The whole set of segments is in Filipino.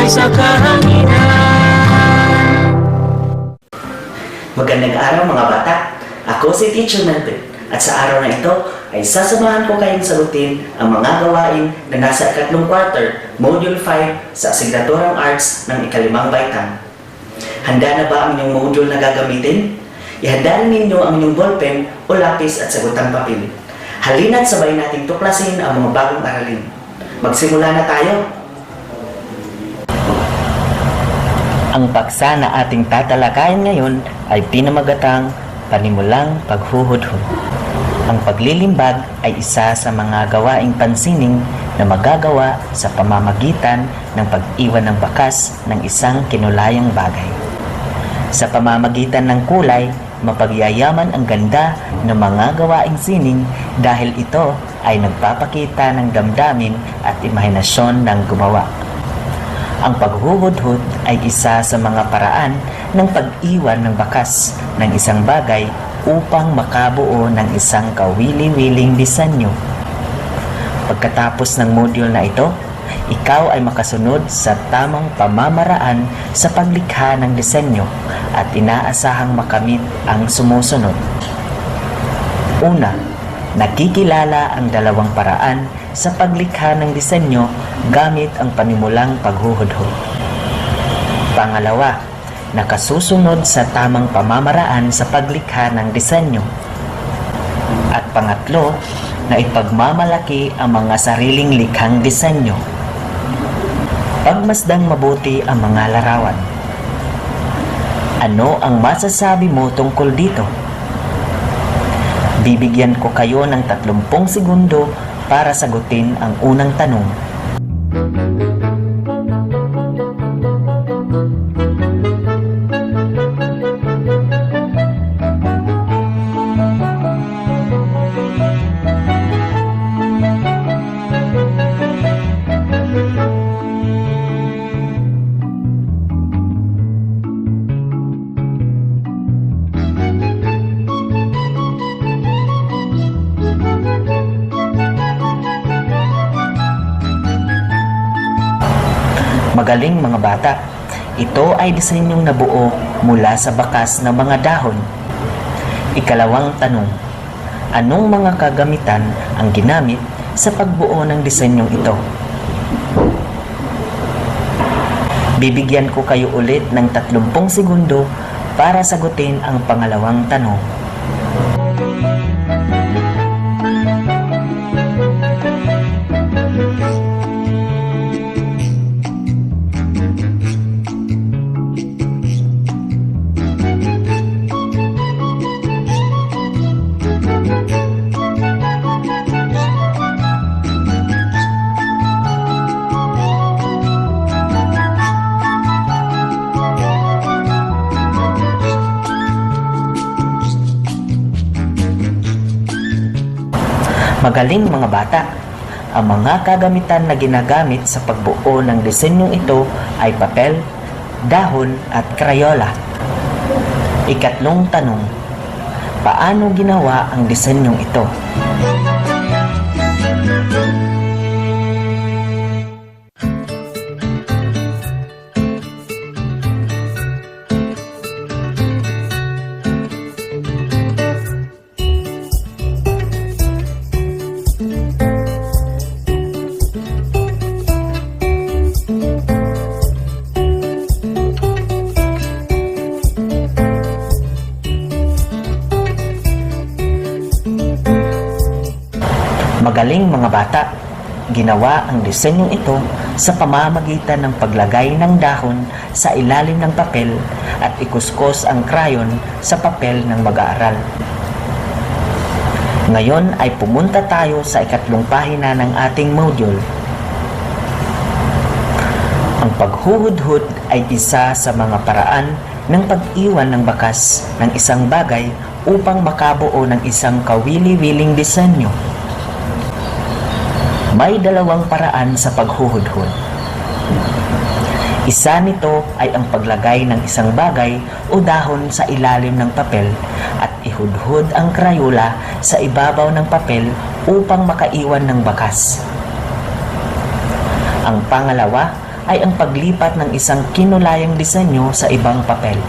sa kahanginan. Magandang araw mga bata. Ako si Teacher Melvin. At sa araw na ito ay sasamahan ko kayong sagutin ang mga gawain na nasa ikatlong quarter, Module 5 sa Asignaturang Arts ng ikalimang baitang. Handa na ba ang inyong module na gagamitin? Ihanda ninyo ang inyong ballpen o lapis at sagutang papel. Halina't sabay nating tuklasin ang mga bagong aralin. Magsimula na tayo! Ang paksa na ating tatalakayan ngayon ay pinamagatang Panimulang Paghuhudhud. Ang paglilimbag ay isa sa mga gawaing pansining na magagawa sa pamamagitan ng pag-iwan ng bakas ng isang kinulayang bagay. Sa pamamagitan ng kulay, mapagyayaman ang ganda ng mga gawaing sining dahil ito ay nagpapakita ng damdamin at imahinasyon ng gumawa. Ang paghuhudhud ay isa sa mga paraan ng pag-iwan ng bakas ng isang bagay upang makabuo ng isang kawili-wiling disenyo. Pagkatapos ng module na ito, ikaw ay makasunod sa tamang pamamaraan sa paglikha ng disenyo at inaasahang makamit ang sumusunod. Una, nakikilala ang dalawang paraan sa paglikha ng disenyo gamit ang panimulang paghuhudhud. Pangalawa, nakasusunod sa tamang pamamaraan sa paglikha ng disenyo. At pangatlo, na ipagmamalaki ang mga sariling likhang disenyo. Pagmasdang mabuti ang mga larawan. Ano ang masasabi mo tungkol dito? Bibigyan ko kayo ng 30 segundo para sagutin ang unang tanong. Magaling mga bata, ito ay disenyong nabuo mula sa bakas ng mga dahon. Ikalawang tanong, anong mga kagamitan ang ginamit sa pagbuo ng disenyong ito? Bibigyan ko kayo ulit ng 30 segundo para sagutin ang pangalawang tanong. Magaling mga bata! Ang mga kagamitan na ginagamit sa pagbuo ng disenyong ito ay papel, dahon at krayola. Ikatlong tanong, paano ginawa ang disenyong ito? Magaling mga bata! Ginawa ang disenyong ito sa pamamagitan ng paglagay ng dahon sa ilalim ng papel at ikuskos ang crayon sa papel ng mag-aaral. Ngayon ay pumunta tayo sa ikatlong pahina ng ating module. Ang paghuhudhud ay isa sa mga paraan ng pag-iwan ng bakas ng isang bagay upang makabuo ng isang kawili-wiling disenyo. May dalawang paraan sa paghuhudhud. Isa nito ay ang paglagay ng isang bagay o dahon sa ilalim ng papel at ihudhud ang krayola sa ibabaw ng papel upang makaiwan ng bakas. Ang pangalawa ay ang paglipat ng isang kinulayang disenyo sa ibang papel.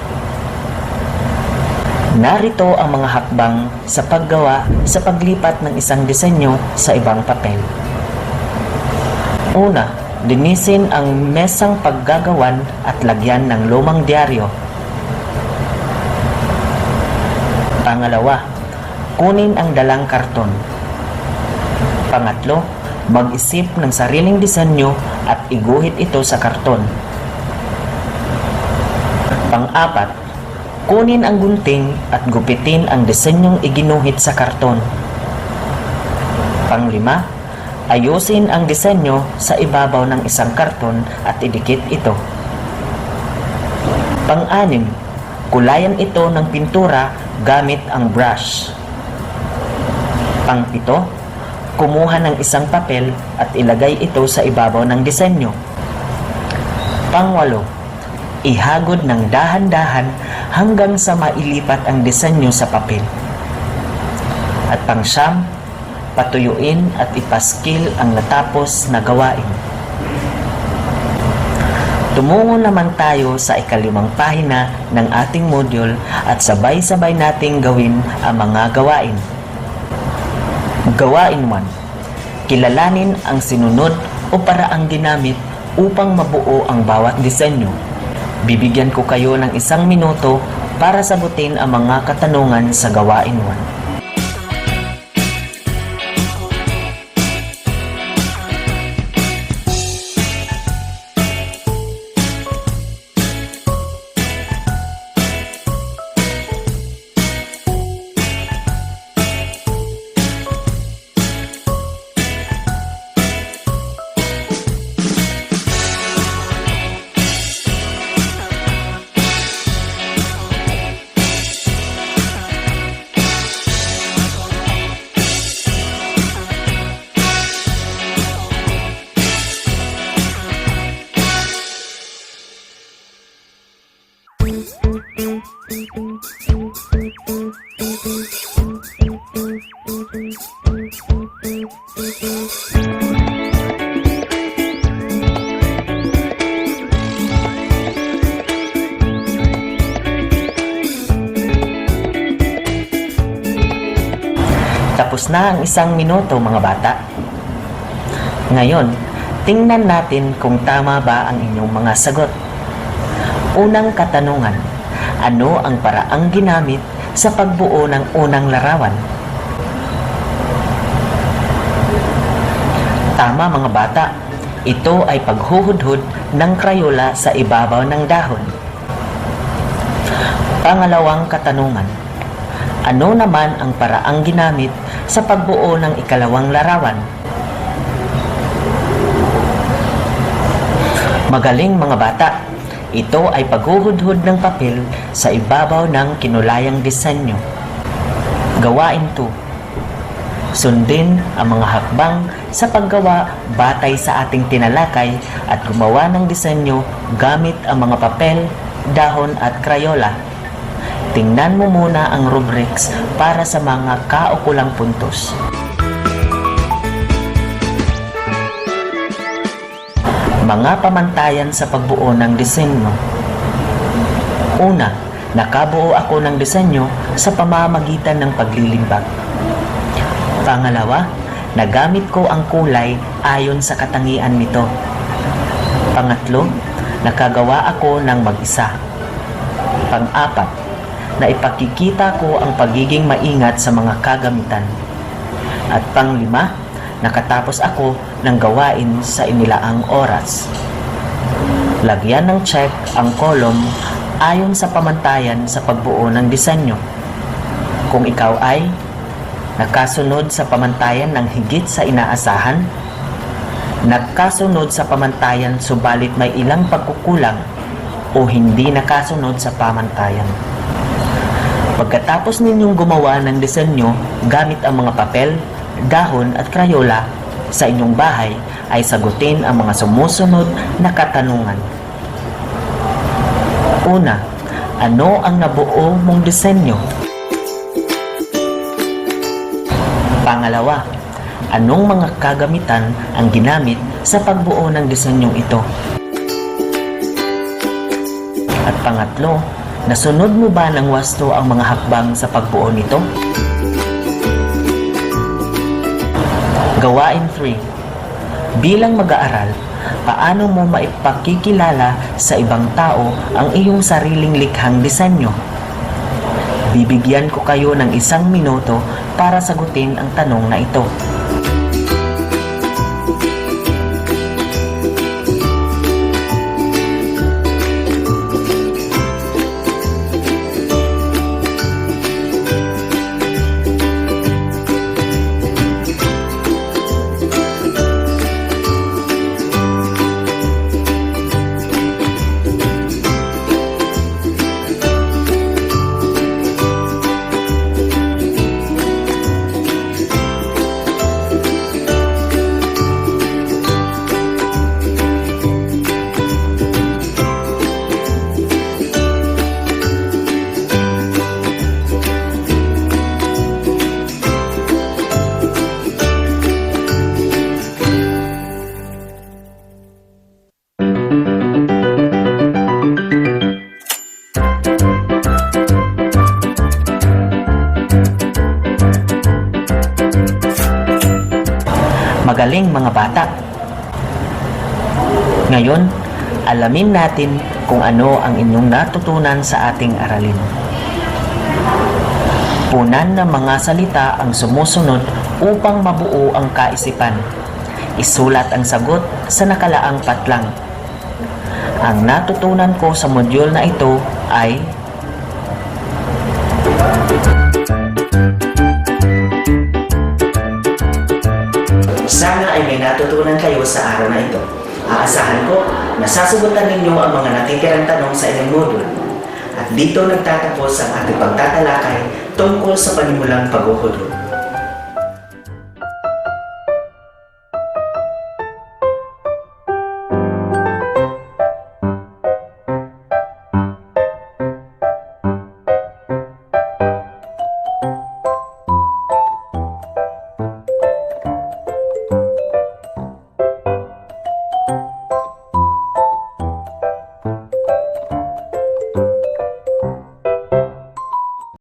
Narito ang mga hakbang sa paggawa sa paglipat ng isang disenyo sa ibang papel. Una, linisin ang mesang paggagawan at lagyan ng lumang diaryo. Pangalawa, kunin ang dalang karton. Pangatlo, mag-isip ng sariling disenyo at iguhit ito sa karton. Pang-apat, kunin ang gunting at gupitin ang disenyong iginuhit sa karton. Pang-lima, ayusin ang disenyo sa ibabaw ng isang karton at idikit ito. Pang-anim, kulayan ito ng pintura gamit ang brush. Pang-pito, kumuha ng isang papel at ilagay ito sa ibabaw ng disenyo. Pang-walo, ihagod ng dahan-dahan hanggang sa mailipat ang disenyo sa papel. At pang-siyam, patuyuin at ipaskil ang natapos na gawain. Tumungo naman tayo sa ikalimang pahina ng ating module at sabay-sabay nating gawin ang mga gawain. Gawain 1. Kilalanin ang sinunod o paraang ginamit upang mabuo ang bawat disenyo. Bibigyan ko kayo ng 1 minuto para sagutin ang mga katanungan sa gawain 1. Tapos na ang 1 minuto mga bata. Ngayon, tingnan natin kung tama ba ang inyong mga sagot. Unang katanungan, ano ang paraang ginamit sa pagbuo ng unang larawan? Tama mga bata, ito ay paghuhudhud ng Crayola sa ibabaw ng dahon. Pangalawang katanungan, ano naman ang paraang ginamit sa pagbuo ng ikalawang larawan? Magaling mga bata, ito ay paghuhudhud ng papel sa ibabaw ng kinulayang disenyo. Gawain 2. Sundin ang mga hakbang sa paggawa batay sa ating tinalakay at gumawa ng disenyo gamit ang mga papel, dahon at Crayola. Tingnan mo muna ang rubrics para sa mga kaukulang puntos. Mga pamantayan sa pagbuo ng disenyo. Una, nakabuo ako ng disenyo sa pamamagitan ng paglilimbag. Pangalawa, nagamit ko ang kulay ayon sa katangian nito. Pangatlo, nakagawa ako ng mag-isa. Pang-apat, na ipakikita ko ang pagiging maingat sa mga kagamitan. At pang-5, nakatapos ako ng gawain sa inilaang oras. Lagyan ng check ang column ayon sa pamantayan sa pagbuo ng disenyo. Kung ikaw ay nakasunod sa pamantayan ng higit sa inaasahan, nakasunod sa pamantayan subalit may ilang pagkukulang, o hindi nakasunod sa pamantayan. Pagkatapos ninyong gumawa ng disenyo gamit ang mga papel, dahon at Crayola sa inyong bahay, ay sagutin ang mga sumusunod na katanungan. Una, ano ang nabuo mong disenyo? Pangalawa, anong mga kagamitan ang ginamit sa pagbuo ng disenyong ito? At pangatlo, nasunod mo ba ng wasto ang mga hakbang sa pagbuo nito? Gawain 3. Bilang mag-aaral, paano mo maipakikilala sa ibang tao ang iyong sariling likhang disenyo? Bibigyan ko kayo ng 1 minuto para sagutin ang tanong na ito. Magaling mga bata! Ngayon, alamin natin kung ano ang inyong natutunan sa ating aralin. Punan ng mga salita ang sumusunod upang mabuo ang kaisipan. Isulat ang sagot sa nakalaang patlang. Ang natutunan ko sa module na ito ay sana ay may natutunan kayo sa araw na ito. Aasahan ko na sasagutan ninyo ang mga natitirang tanong sa inyong module. At dito nagtatapos ang ating pagtatalakay tungkol sa panimulang paghuhudlo.